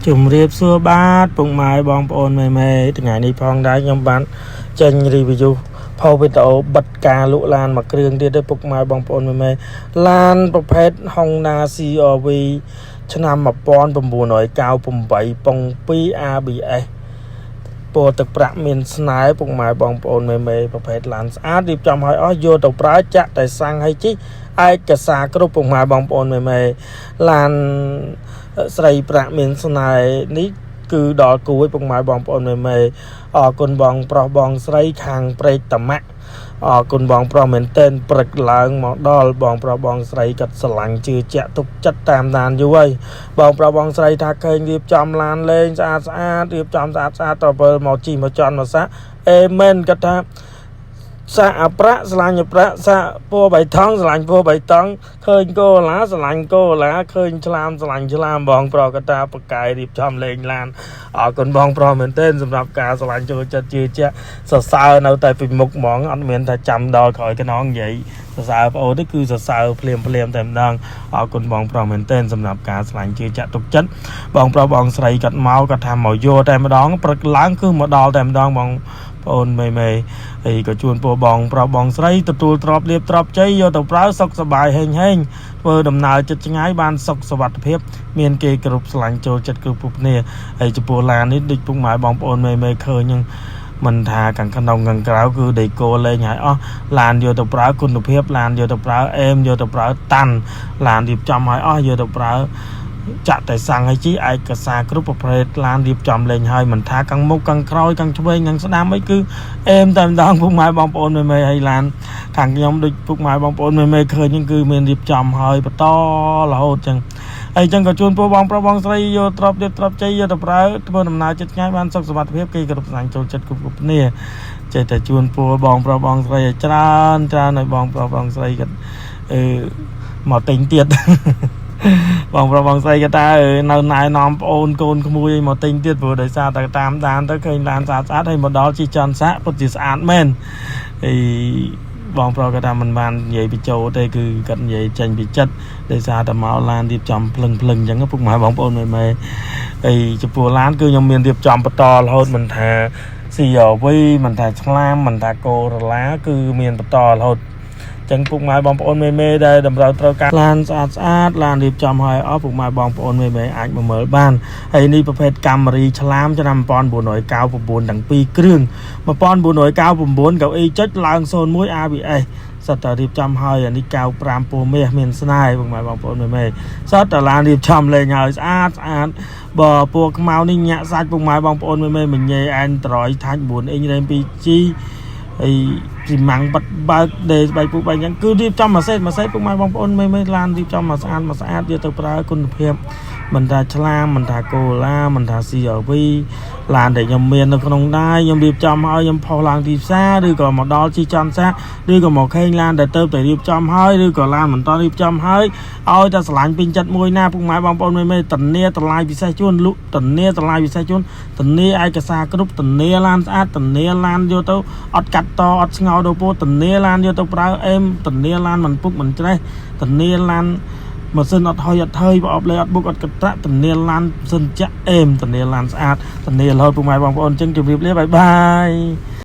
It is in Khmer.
ជំរាបសួរបាទពុកម៉ែបងប្អូនមេថ្ងៃនេះផងដែរខ្ញុំបានចេញរីវីយូផុសវីដេអូបិទការលក់ឡានមួយគ្រឿងទៀតទេពុកម៉ែបងប្អូនមេឡានប្រភេទ Honda CR-V ឆ្នាំ1998ពង2 ABS ពណ៌ទឹកប្រាក់មានស្នែពុកម៉ែបងប្អូនមេប្រភេទឡានស្អាតរៀបចំឲ្យអស់យកទៅប្រើចាក់តែសាំងឲ្យជីឯកសារគ្រប់ពុកម៉ែបងប្អូនមេឡានស្រីប្រាក់មានស្នែនេះគឺដល់គួយពុកម៉ែបងប្អូនមេអរគុណបងប្រុសបងស្រីខាងព្រែកតម៉ាក់អរគុណបងប្រុសមែនទែនព្រឹកឡើងមកដល់បងប្រុសបងស្រីកាត់ស្រឡាញ់ជឿជាក់ទុកចិត្តតាមដានយូរហើយបងប្រុសបងស្រីថាឃើញរៀបចំឡានលេងស្អាតរៀបចំស្អាតតើមកជីមកចន់មកសាអេមែនគាត់ថាសាអប្រាក់ស្រឡាញ់ប្រាក់សាពណ៌បៃតងស្រឡាញ់ពណ៌បៃតងឃើញកូឡាស្រឡាញ់កូឡាឃើញឆ្លាមស្រឡាញ់ឆ្លាមបងប្រុសកតាបកាយរៀបចំលេងឡានអរគុណបងប្រុសមែនទែនសម្រាប់ការស្រឡាញ់ចូលចិត្តជឿជាក់សរសើរនៅតែពីមុខហ្មងអត់មានថាចាំដល់ក្រោយកណ្ដងនិយាយសរសើរប្អូននេះគឺសរសើរភ្លាមតែម្ដងអរគុណបងប្រុសមែនទែនសម្រាប់ការស្រឡាញ់ជឿជាក់ទុកចិត្តបងប្រុសបងស្រីគាត់មកគាត់ថាមកយកតែម្ដងព្រឹកឡើងគឺមកដល់តែម្ដងបងអូនមេហើយក៏ជួនពូបងប្រុសបងស្រីទទួលទ្របលៀបទ្របជ័យយកទៅប្រើសុខសប្បាយហេងធ្វើដំណើរចិត្តឆ្ងាយបានសុខសុវត្ថិភាពមានគេគ្រប់ស្រឡាញ់ចូលចិត្តគ្រប់ពុកគ្នាហើយចំពោះឡាននេះដូចពុកម៉ែបងប្អូនមេឃើញហ្នឹងមិនថាខាងក្នុងខាងក្រៅគឺដេកូលេងឲ្យអស់ឡានយកទៅប្រើគុណភាពឡានយកទៅប្រើអេមយកទៅប្រើតាន់ឡានរៀបចំឲ្យអស់យកទៅប្រើចាក់តែសាំងឲ្យជីឯកសារគ្រប់ប្រភេទឡានរៀបចំលេងឲ្យមិនថាខាងមុខខាងក្រោយខាងឆ្វេងខាងស្ដាំអីគឺអេមតែម្ដងពុកម៉ែបងប្អូនមេឲ្យឡានខាងខ្ញុំដូចពុកម៉ែបងប្អូនមេឃើញហ្នឹងគឺមានរៀបចំឲ្យបន្តរហូតចឹងហើយចឹងក៏ជួនពូបងប្រុសបងស្រីយកទ្របទៀតទ្របជ័យយកទៅប្រើធ្វើដំណើរចិត្តឆ្ងាយបានសុខសុវត្ថិភាពគេគ្រប់សាំងចូលចិត្តគ្រប់គ្នាចេះតែជួនពូបងប្រុសបងស្រីឲ្យច្រើនឲ្យបងប្រុសបងស្រីគាត់មកទិញទៀតបងប្រុសបងស្រីគេថានៅណែនាំប្អូនកូនក្មួយឲ្យមកទិញទៀតព្រោះដោយសារតែតាមដានទៅឃើញឡានស្អាតហើយមកដល់ជីចន់សាក់ពិតជាស្អាតមែនហើយបងប្រុសគេថាមិនបាននិយាយបញ្ចូលទេគឺគាត់និយាយចេញពីចិត្តដោយសារតែមកឡានរៀបចំភ្លឹងអញ្ចឹងពុកម៉ែបងប្អូនមេហើយចំពោះឡានគឺខ្ញុំមានរៀបចំបន្តរហូតមិនថា CR-V មិនថាឆ្លាមមិនថាកូរ៉ូឡាគឺមានបន្តរហូតចឹងពុកម៉ែបងប្អូនមេដែលតម្រូវត្រូវការឡានស្អាតឡានរៀបចំឲ្យអស់ពុកម៉ែបងប្អូនមេអាចមកមើលបានហើយនេះប្រភេទកាមេរីឆ្លាមឆ្នាំ1999ទាំងពីរគ្រឿង1999កៅអីចុចឡើង01 ABS សិតតែរៀបចំឲ្យអានេះ95ពណ៌មាសមានស្នាយពុកម៉ែបងប្អូនមេសិតតែឡានរៀបចំលេងឲ្យស្អាតបើពណ៌ខ្មៅនេះញាក់សាច់ពុកម៉ែបងប្អូនមេញ៉េ Android Touch 9 inch RAM 2G ហើយពីម៉ាំងបាត់បើកដេស្បែកពុកបែកយ៉ាងគឺរៀបចំមួយសេតពុកម៉ែបងប្អូនមេឡានរៀបចំមកស្អាតយកទៅប្រើគុណភាពមិនថាឆ្លាមមិនថាកូឡាមិនថា CR-V ឡានដែលខ្ញុំមាននៅក្នុងដែរខ្ញុំរៀបចំឲ្យខ្ញុំផុសឡើងទីផ្សារឬក៏មកដល់ជីចន់សាឬក៏មកខេងឡានដែលទៅរៀបចំហើយឬក៏ឡានមិនតរៀបចំហើយឲ្យតែស្រឡាញ់ពេញចិត្តមួយណាពុកម៉ែបងប្អូនមេតនីតម្លៃពិសេសជូនលក់តនីតម្លៃពិសេសជូនតនីឯកសារគ្រប់តនីឡានស្អាតតនីឡានយកទៅអត់កាត់តអត់ស្ងោដូពោតនីឡានយកទៅប្រើអេមតនីឡានមិនពុកមិនច្រេះតនីឡានម៉ាស៊ីនអត់ហុយអត់ថើយប្រអប់លេអត់បុកអត់កត្រាក់តនីឡានសិនចាក់អេមតនីឡានស្អាតតនីរហូតពុកម៉ែបងប្អូនចឹងជម្រាបលាបាយ